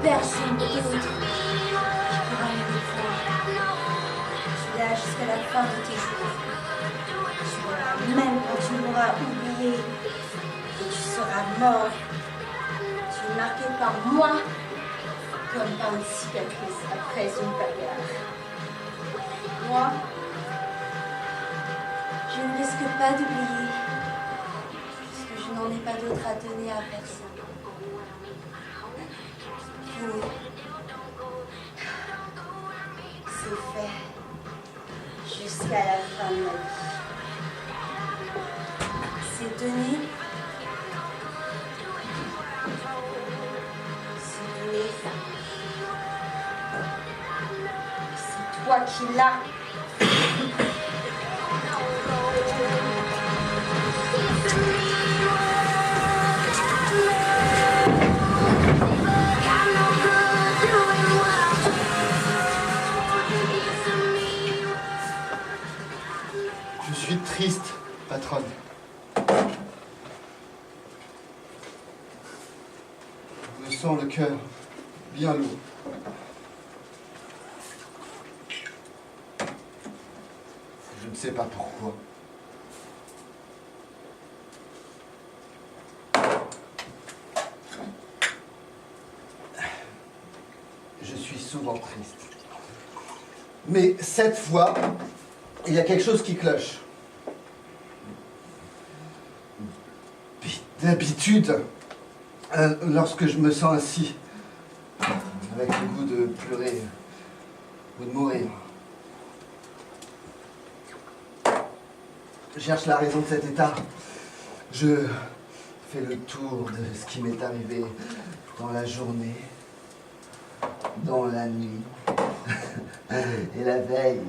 Personne d'autre qui pourra me défendre. Je suis là jusqu'à la fin de tes jours. Tu seras même quand tu m'auras oublié et tu seras mort. Tu es marqué par moi comme par une cicatrice après une bagarre. Moi, je ne risque pas d'oublier, puisque je n'en ai pas d'autre à donner à personne. Fini. C'est fait. Jusqu'à la fin de ma vie. C'est donné. C'est donné. C'est toi qui l'as. Je suis triste, patronne. Je me sens le cœur bien lourd. Je ne sais pas pourquoi. Je suis souvent triste. Mais cette fois, il y a quelque chose qui cloche. D'habitude, lorsque je me sens ainsi, avec le goût de pleurer ou de mourir, je cherche la raison de cet état. Je fais le tour de ce qui m'est arrivé dans la journée, dans la nuit et la veille.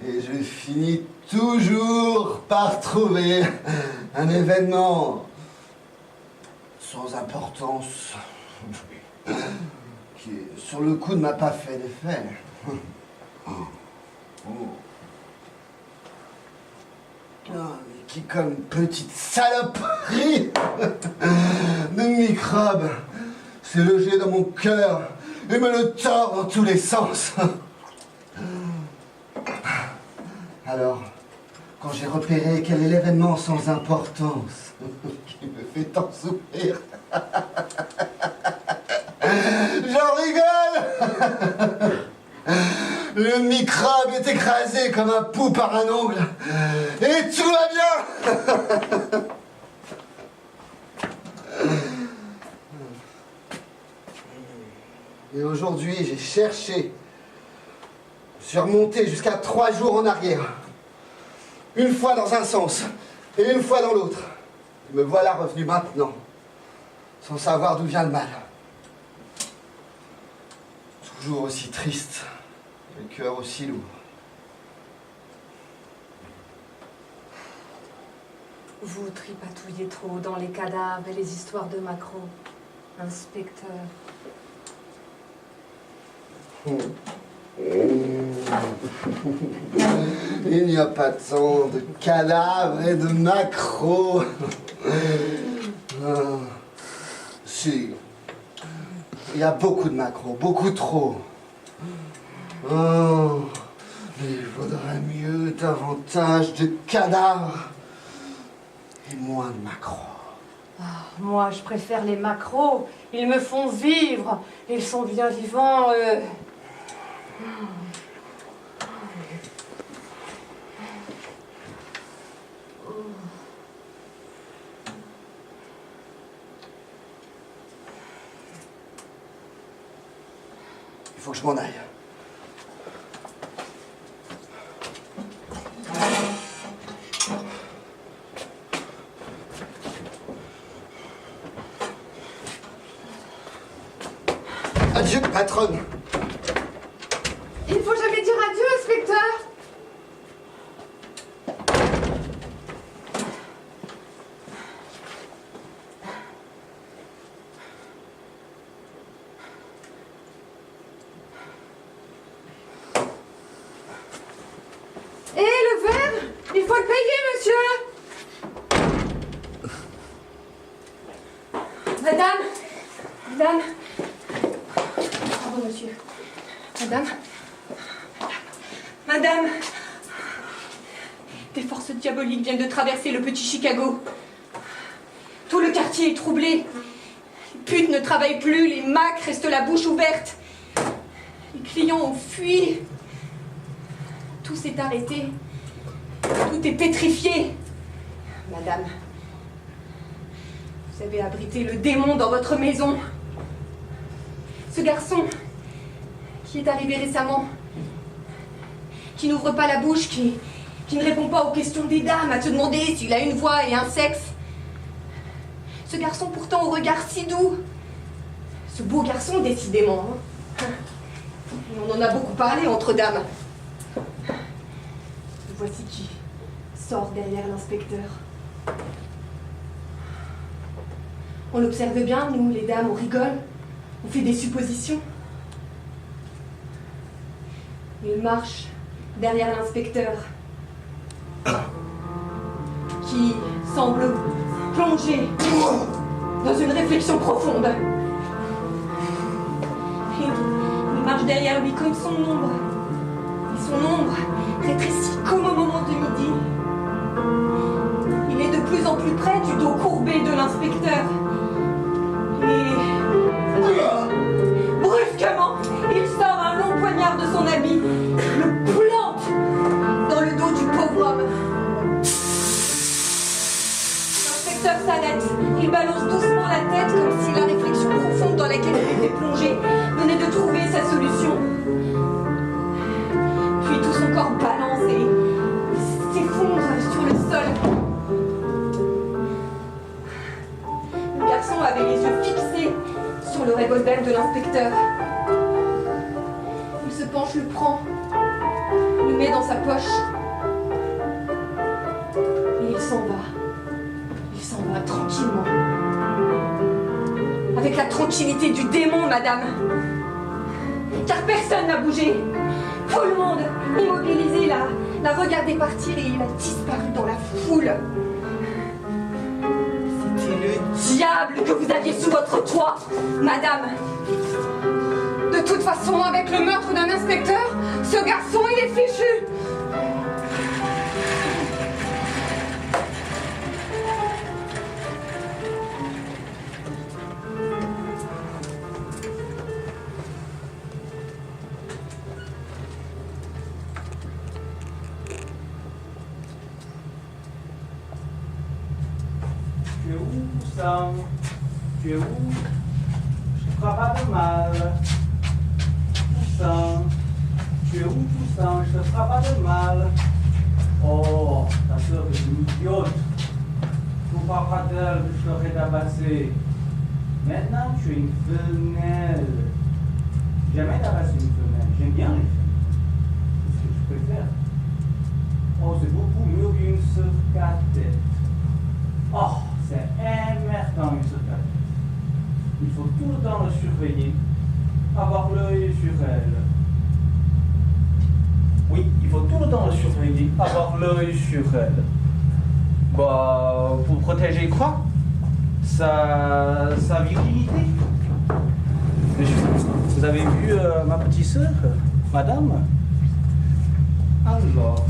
Et je finis toujours par trouver un événement sans importance qui, sur le coup, ne m'a pas fait d'effet. Mais qui, comme une petite saloperie de microbe, s'est logé dans mon cœur et me le tord dans tous les sens. Alors, quand j'ai repéré quel est l'événement sans importance qui me fait tant souffrir, j'en rigole. Le microbe est écrasé comme un pou par un ongle et tout va bien. Et aujourd'hui, j'ai cherché, je suis remonté jusqu'à 3 jours en arrière. Une fois dans un sens et une fois dans l'autre. Et me voilà revenu maintenant, sans savoir d'où vient le mal. Toujours aussi triste, le cœur aussi lourd. Vous tripatouillez trop dans les cadavres et les histoires de Macro, inspecteur. Il n'y a pas tant de cadavres et de macros. Si. Il y a beaucoup de macros, beaucoup trop. Oh, mais il vaudrait mieux davantage de cadavres et moins de macros. Ah, moi, je préfère les macros. Ils me font vivre. Ils sont bien vivants, eux. Il faut que je m'en aille. Adieu, patronne. Il ne faut jamais dire adieu, inspecteur. Et le verre, il faut le payer. Des forces diaboliques viennent de traverser le petit Chicago. Tout le quartier est troublé. Les putes ne travaillent plus, les macs restent la bouche ouverte. Les clients ont fui. Tout s'est arrêté. Tout est pétrifié. Madame, vous avez abrité le démon dans votre maison. Ce garçon qui est arrivé récemment, qui n'ouvre pas la bouche, qui ne répond pas aux questions des dames, à se demander s'il a une voix et un sexe. Ce garçon pourtant au regard si doux. Ce beau garçon, décidément. Et on en a beaucoup parlé entre dames. Voici qui sort derrière l'inspecteur. On l'observe bien, nous, les dames, on rigole, on fait des suppositions. Il marche derrière l'inspecteur, qui semble plongé dans une réflexion profonde. Il marche derrière lui comme son ombre. Et son ombre rétrécit comme au moment de midi. Il est de plus en plus près du dos courbé de l'inspecteur. Et brusquement, il sort un long poignard de son habit, le plante dans le dos du pauvre homme. L'inspecteur s'arrête, il balance doucement la tête comme si la réflexion profonde dans laquelle il était plongé venait de trouver sa solution. Puis tout son corps balance et s'effondre sur le sol. Le garçon avait les yeux fixés sur le revolver de l'inspecteur. Il se penche, le prend, le met dans sa poche et il s'en va. Il s'en va tranquillement. Avec la tranquillité du démon, madame. Car personne n'a bougé. Tout le monde, immobilisé, l'a regardé partir et il a disparu dans la foule. C'était le diable que vous aviez sous votre toit, madame. De toute façon, avec le meurtre d'un inspecteur, ce garçon, il est fichu. Tu es où, Poussin? Tu es où? Je ne ferai pas de mal. Poussin, tu es où, Poussin? Je ne te ferai pas de mal. Oh, ta sœur est une idiote. Tu ne parleras d'elle que je t'aurais tabassé. Maintenant, tu es une femelle. Jamais tabassé une femelle. J'aime bien les femelles. C'est ce que je préfère. Oh, c'est beaucoup mieux qu'une sœur tête. Oh, c'est emmerdant une sœur tête. Il faut tout le temps le surveiller, avoir l'œil sur elle. Oui, il faut tout le temps le surveiller, avoir l'œil sur elle. Bah, pour protéger quoi? Sa virginité. Vous avez vu ma petite sœur, madame? Alors,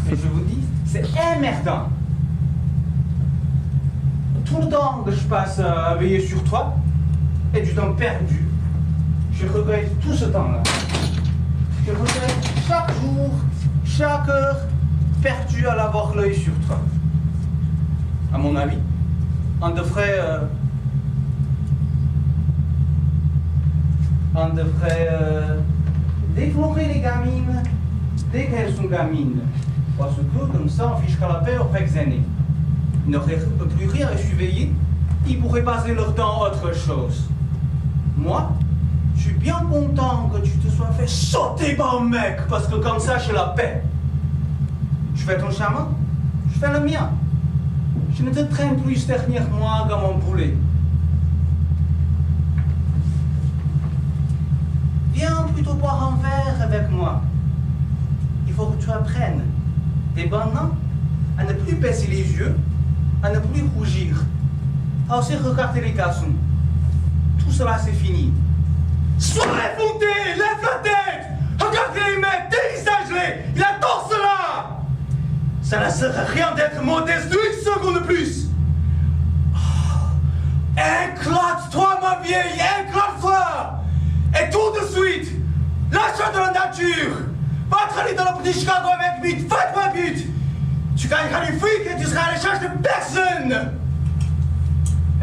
je vous dis, c'est emmerdant. Tout le temps que je passe à veiller sur toi est du temps perdu. Je regrette tout ce temps-là. Je regrette chaque jour, chaque heure perdue à l'avoir l'œil sur toi. À mon avis, on devrait déflorer les gamines dès qu'elles sont gamines. Parce que comme ça, on fiche qu'à la paix auprès des aînés. Ils n'auraient plus rien à surveiller, ils pourraient passer leur temps à autre chose. Moi, je suis bien content que tu te sois fait sauter par un mec, parce que comme ça, j'ai la paix. Tu fais ton chemin, je fais le mien. Je ne te traîne plus derrière moi comme un poulet. Viens plutôt boire un verre avec moi. Il faut que tu apprennes, dès maintenant, à ne plus baisser les yeux, à ne plus rougir, à aussi regarder les garçons. Tout cela, c'est fini. Sois effondré, lève la tête, regardez les mecs, dévisage-les, il adore cela. Ça ne sert à rien d'être modeste une seconde de plus. Éclate-toi, ma vieille, éclate-toi. Et tout de suite, lâche de la nature. Va travailler dans le petit Chicago avec vite, faites-moi vite. Tu gagneras du fric et tu seras à la recherche de personne.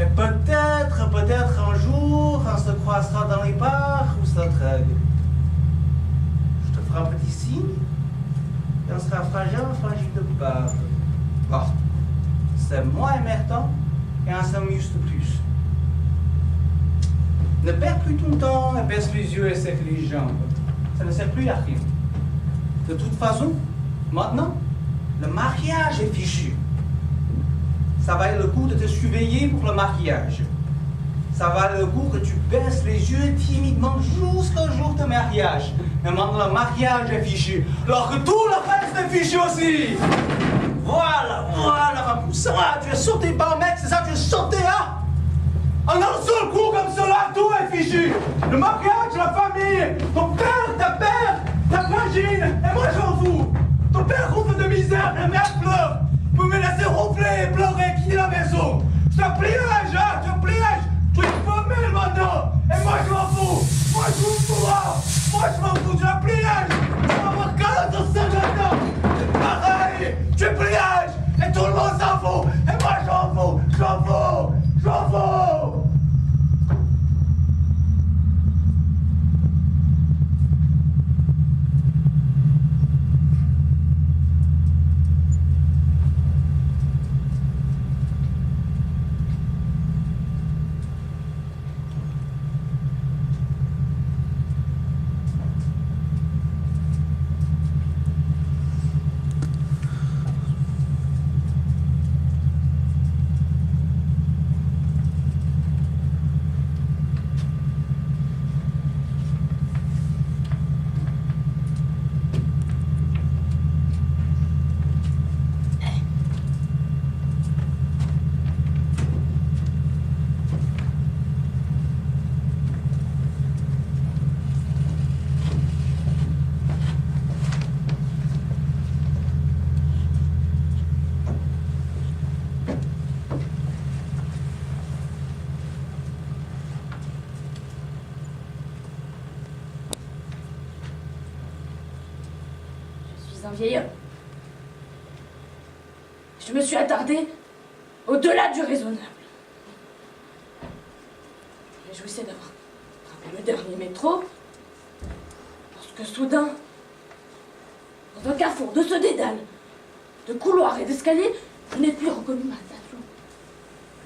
Et peut-être un jour, on se croisera dans les bars ou se drague. Je te ferai un petit signe et on sera fragile de barbe. Bon, c'est moi et Merton et on s'amuse de plus. Ne perds plus ton temps et baisse les yeux et serre les jambes. Ça ne sert plus à rien. De toute façon, maintenant, le mariage est fichu. Ça va être le coup de te surveiller pour le mariage. Ça va être le coup que tu baisses les yeux timidement jusqu'au jour de mariage. Mais maintenant, le mariage est fichu. Alors que tout le reste est fichu aussi. Voilà, Rapoussin, tu es sauté par mec, c'est ça, tu es sauté, hein? En un seul coup comme cela, tout est fichu. Le mariage, la famille, ton père, ta fragile, et moi j'en fous. Ton père ronfle de misère, ta mère pleure. Vous me laissez ronfler et pleurer, quitter la maison. Je te pliage, hein, je te pliage. Tu es femelle maintenant. Et moi je m'en fous. Moi je m'en fous, hein. Moi je m'en fous, tu la pliage. Tu vas avoir 40 ans. C'est pareil, tu es pliage. Et tout le monde s'en fout. Et moi j'en fous, j'en fous, j'en fous. Un vieil homme. Je me suis attardée au-delà du raisonnable. Je réjouissais d'avoir attrapé le dernier métro, lorsque soudain, dans un carrefour de ce dédale, de couloirs et d'escaliers, je n'ai plus reconnu ma station.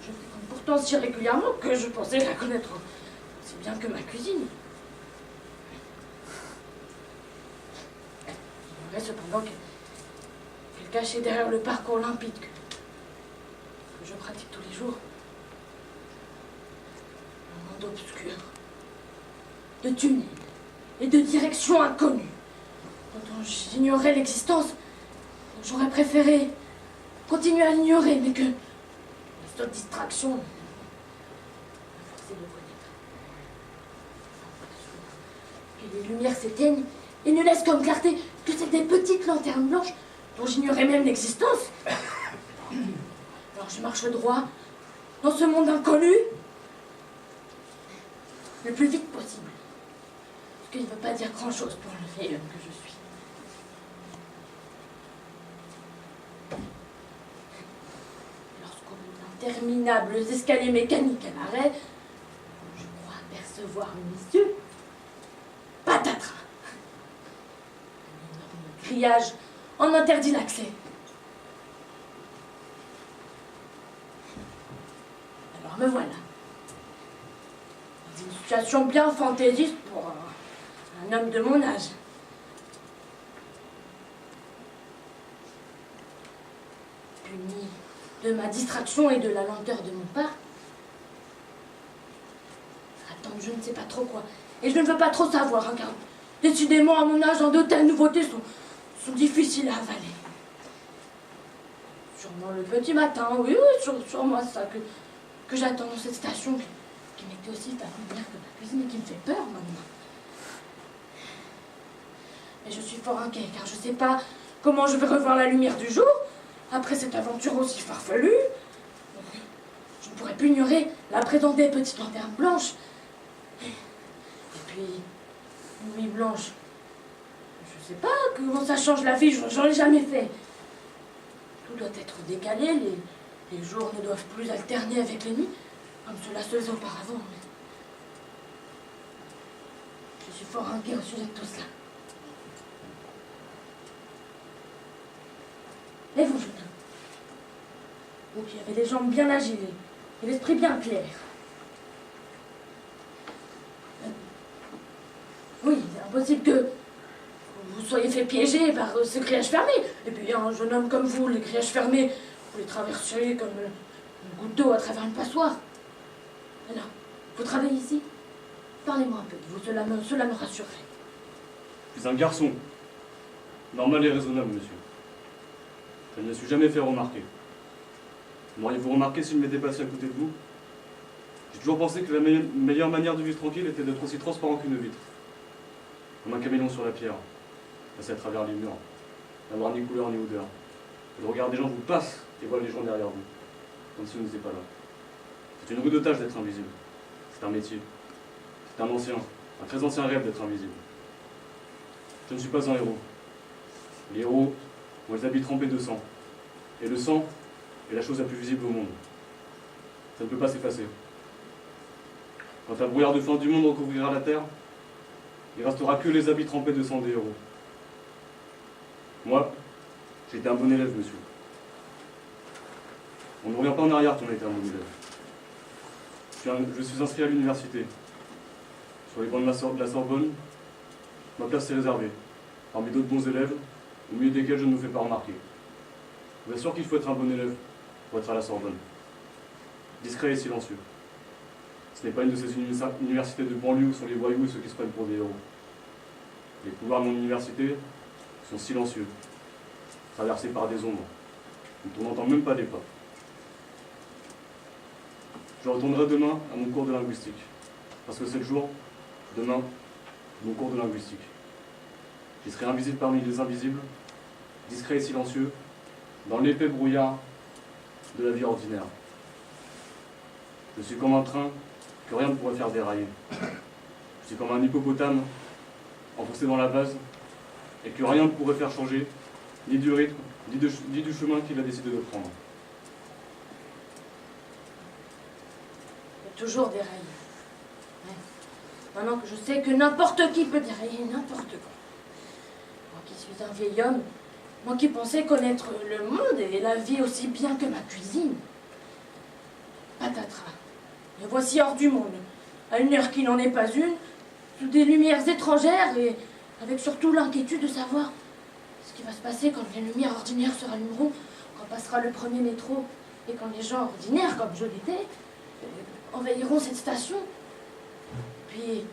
Je fréquente pourtant si régulièrement que je pensais la connaître aussi bien que ma cuisine. Cependant qu'elle cachait derrière le parcours limpide que je pratique tous les jours. Un monde obscur, de tunnels et de directions inconnues, dont j'ignorais l'existence. J'aurais préféré continuer à l'ignorer, mais que la seule distraction m'a forcé de connaître. Puis les lumières s'éteignent et ne laissent comme clarté que c'est des petites lanternes blanches dont j'ignorais même l'existence. Alors je marche droit dans ce monde inconnu le plus vite possible. Ce qui ne veut pas dire grand-chose pour le vieil homme que je suis. Lorsqu'au bout d'interminables escaliers mécaniques à l'arrêt, je crois apercevoir mes yeux, patatras! Grillage en interdit l'accès. Alors me voilà. Dans une situation bien fantaisiste pour un homme de mon âge. Puni de ma distraction et de la lenteur de mon pas. Attendre je ne sais pas trop quoi. Et je ne veux pas trop savoir, hein, car décidément à mon âge, de telles nouveautés sont difficiles à avaler. Sûrement le petit matin, oui, sûrement ça que j'attends dans cette station qui m'était aussi familière que ma cuisine et qui me fait peur maintenant. Mais je suis fort inquiet car je sais pas comment je vais revoir la lumière du jour après cette aventure aussi farfelue. Je ne pourrais plus ignorer la présence des petites lanternes blanches. Et puis, une nuit blanche. Je sais pas comment ça change la vie, j'en ai jamais fait. Tout doit être décalé, les jours ne doivent plus alterner avec les nuits, comme cela se faisait auparavant. Mais je suis fort inquiet au sujet de tout cela. Et vous, jeune homme? Vous qui avez des jambes bien agiles et l'esprit bien clair. Oui, c'est impossible que vous soyez fait piéger par ces grillages fermés. Et puis un jeune homme comme vous, les grillages fermés, vous les traversez comme une goutte d'eau à travers une passoire. Alors, vous travaillez ici? Parlez-moi un peu de vous, cela me rassurerait. Je suis un garçon. Normal et raisonnable, monsieur. Je ne me suis jamais fait remarquer. M'auriez-vous remarqué si je m'étais passé à côté de vous? J'ai toujours pensé que la meilleure manière de vivre tranquille était d'être aussi transparent qu'une vitre. Comme un caméléon sur la pierre, passer à travers les murs, n'avoir ni couleur ni odeur. Le regard des gens vous passe et voit les gens derrière vous, comme si vous n'étiez pas là. C'est une rude tâche d'être invisible. C'est un métier. C'est un très ancien rêve d'être invisible. Je ne suis pas un héros. Les héros ont les habits trempés de sang. Et le sang est la chose la plus visible au monde. Ça ne peut pas s'effacer. Quand un brouillard de fin du monde recouvrira la terre, il ne restera que les habits trempés de sang des héros. Moi, j'ai été un bon élève, monsieur. On ne revient pas en arrière quand on a été un bon élève. Je suis inscrit à l'université. Sur les bancs de la Sorbonne, ma place est réservée, parmi d'autres bons élèves, au milieu desquels je ne me fais pas remarquer. Je vous assure qu'il faut être un bon élève pour être à la Sorbonne. Discret et silencieux. Ce n'est pas une de ces universités de banlieue où sont les voyous et ceux qui se prennent pour des héros. Les couloirs de mon université sont silencieux, traversés par des ombres, dont on n'entend même pas les pas. Je retournerai demain à mon cours de linguistique, parce que c'est le jour, demain, de mon cours de linguistique. J'y serai invisible parmi les invisibles, discret et silencieux, dans l'épais brouillard de la vie ordinaire. Je suis comme un train que rien ne pourrait faire dérailler. Je suis comme un hippopotame enfoncé dans la vase et que rien ne pourrait faire changer, ni du rythme, ni du chemin qu'il a décidé de prendre. Il y a toujours déraillé. Ouais. Maintenant que je sais que n'importe qui peut dérailler n'importe quoi. Moi qui suis un vieil homme, moi qui pensais connaître le monde et la vie aussi bien que ma cuisine. Patatras. Me voici hors du monde, à une heure qui n'en est pas une, sous des lumières étrangères et avec surtout l'inquiétude de savoir ce qui va se passer quand les lumières ordinaires se rallumeront, quand passera le premier métro et quand les gens ordinaires, comme je l'étais, envahiront cette station. Puis,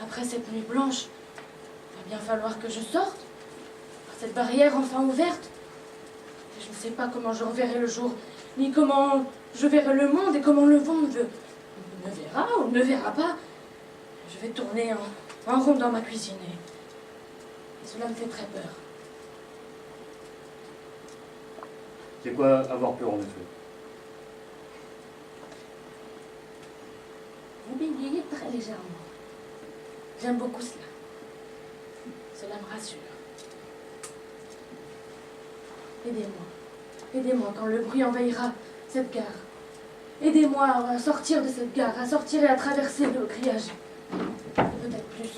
après cette nuit blanche, il va bien falloir que je sorte, par cette barrière enfin ouverte. Et je ne sais pas comment je reverrai le jour, ni comment je verrai le monde et comment le monde me verra ou ne me verra pas. Je vais tourner en rond dans ma cuisine et cela me fait très peur. C'est quoi avoir peur en effet? Vous bégayez très légèrement. J'aime beaucoup cela. Cela me rassure. Aidez-moi. Aidez-moi quand le bruit envahira cette gare. Aidez-moi à sortir de cette gare, à sortir et à traverser le grillage. Peut-être plus.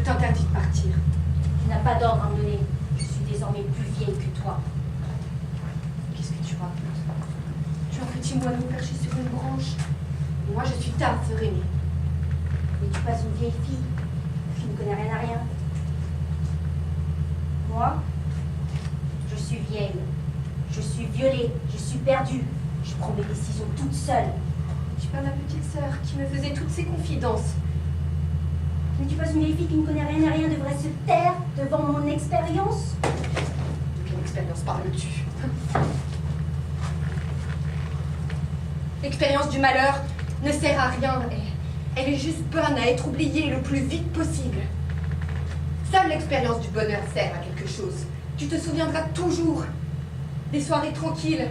T'interdis de partir. Tu n'as pas d'ordre à me donner. Je suis désormais plus vieille que toi. Qu'est-ce que tu racontes? Tu as un petit moineau perché sur une branche. Moi, je suis Dame Serénée. une vieille fille qui ne connaît rien à rien. Moi, je suis vieille. Je suis violée. Je suis perdue. Je prends mes décisions toute seule. Je suis pas ma petite sœur qui me faisait toutes ces confidences. Mais tu penses une vieille fille qui ne connaît rien à rien devrait se taire devant mon expérience? De quelle expérience parles-tu? L'expérience du malheur ne sert à rien. Elle est juste bonne à être oubliée le plus vite possible. Seule l'expérience du bonheur sert à quelque chose. Tu te souviendras toujours des soirées tranquilles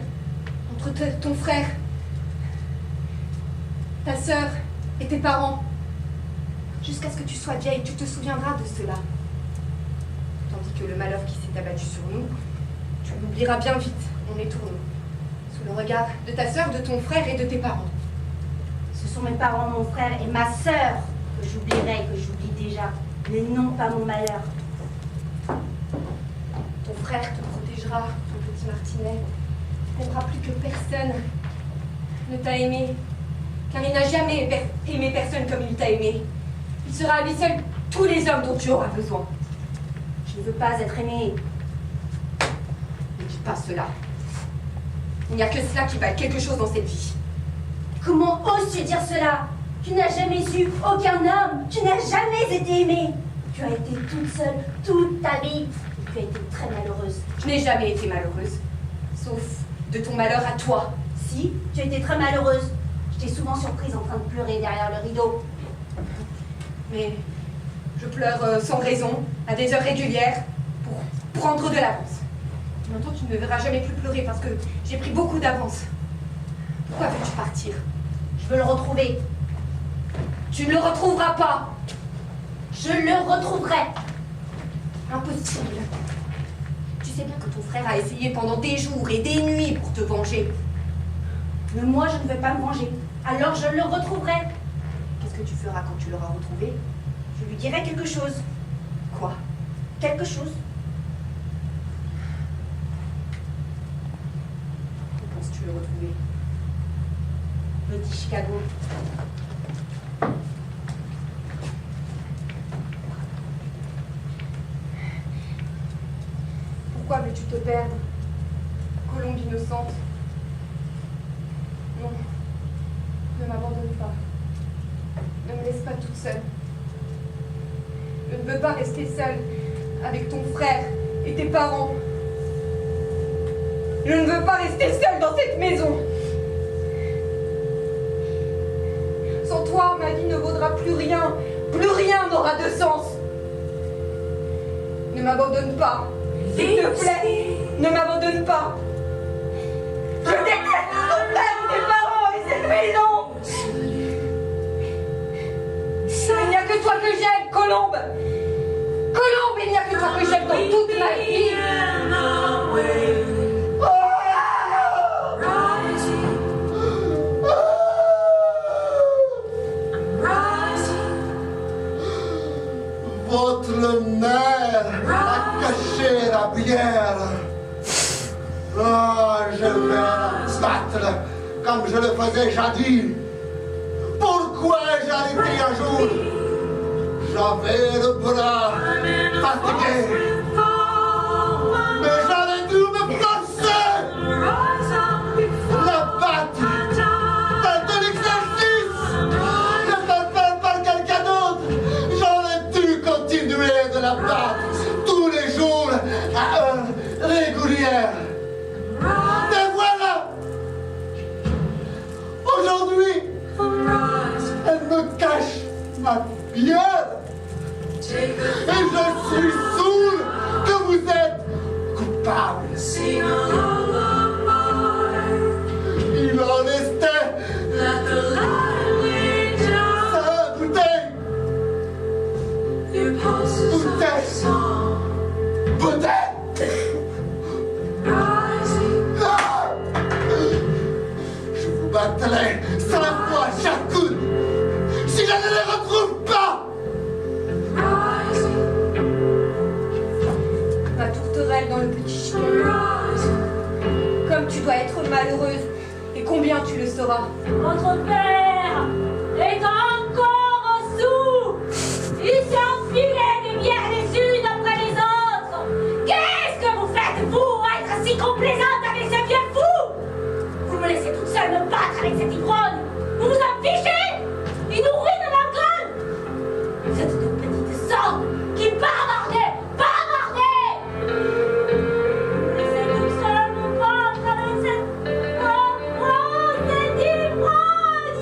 entre ton frère, ta sœur et tes parents. Jusqu'à ce que tu sois vieille, tu te souviendras de cela. Tandis que le malheur qui s'est abattu sur nous, tu l'oublieras bien vite en les tournant, sous le regard de ta sœur, de ton frère et de tes parents. Ce sont mes parents, mon frère et ma sœur que j'oublierai et que j'oublie déjà, mais non pas mon malheur. Ton frère te protégera, ton petit Martinet. Il n'aimera plus que personne ne t'a aimé, car il n'a jamais aimé personne comme il t'a aimé. Il sera à lui seul tous les hommes dont tu auras besoin. Je ne veux pas être aimée. Ne dis pas cela. Il n'y a que cela qui vaille quelque chose dans cette vie. Comment oses-tu dire cela? Tu n'as jamais eu aucun homme. Tu n'as jamais été aimée. Tu as été toute seule toute ta vie. Et tu as été très malheureuse. Je n'ai jamais été malheureuse, sauf de ton malheur à toi. Si, tu as été très malheureuse. Je t'ai souvent surprise en train de pleurer derrière le rideau. Mais je pleure sans raison, à des heures régulières, pour prendre de l'avance. Maintenant, tu ne me verras jamais plus pleurer parce que j'ai pris beaucoup d'avance. Pourquoi veux-tu partir? Je veux le retrouver. Tu ne le retrouveras pas. Je le retrouverai. Impossible. Tu sais bien que ton frère a essayé pendant des jours et des nuits pour te venger. Mais moi, je ne vais pas me venger. Alors je le retrouverai. Qu'est-ce que tu feras quand tu l'auras retrouvé? Je lui dirai quelque chose. Quoi? Quelque chose. Où penses-tu le retrouver? Me dit Chicago. Pourquoi veux-tu te perdre, colombe innocente? Non, ne m'abandonne pas. Ne me laisse pas toute seule. Je ne veux pas rester seule avec ton frère et tes parents. Je ne veux pas rester seule dans cette maison. Sans toi, ma vie ne vaudra plus rien. Plus rien n'aura de sens. Ne m'abandonne pas. S'il te plaît, ne m'abandonne pas. Je déteste ton frère, tes parents et cette maison. Il n'y a que toi que j'aime, Colombe. Colombe, il n'y a que toi que j'aime dans toute ma vie. Votre mère a caché la bière. Ah, je vais la battre comme je le faisais jadis. Pourquoi j'ai arrêté un jour? J'avais le bras fatigué. Mais j'aurais dû me forcer. La battre. C'est un exercice. Ne pas faire par quelqu'un d'autre. J'aurais dû continuer de la battre tous les jours à heure régulière. Et voilà. Aujourd'hui, elle me cache ma bière. Et je suis sûr que vous êtes coupable. Il en restait sa bouteille. Bouteille. Ah! Je vous battrai 5 fois chaque coup si je ne les retrouve pas. Ma tourterelle dans le petit chien. Comme tu dois être malheureuse, et combien tu le sauras. Votre père est encore sous Vous êtes de petites sortes qui bavardaient. Laissez tout seul mon ventre avec cette rose d'ivoire.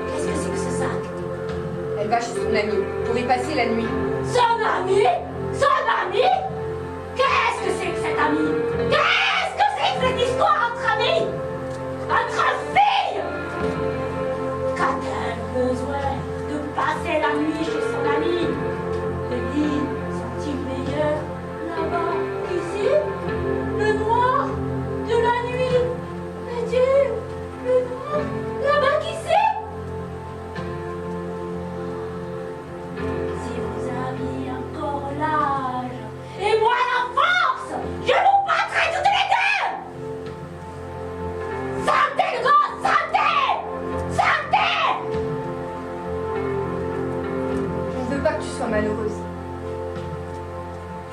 Qu'est-ce que c'est que ce sac? Elle va chez son amie pour y passer la nuit. Son ami? Qu'est-ce que c'est que cet ami? Qu'est-ce que c'est que cette histoire entre amis? Entre filles? Qu'a-t-elle besoin de passer la nuit chez son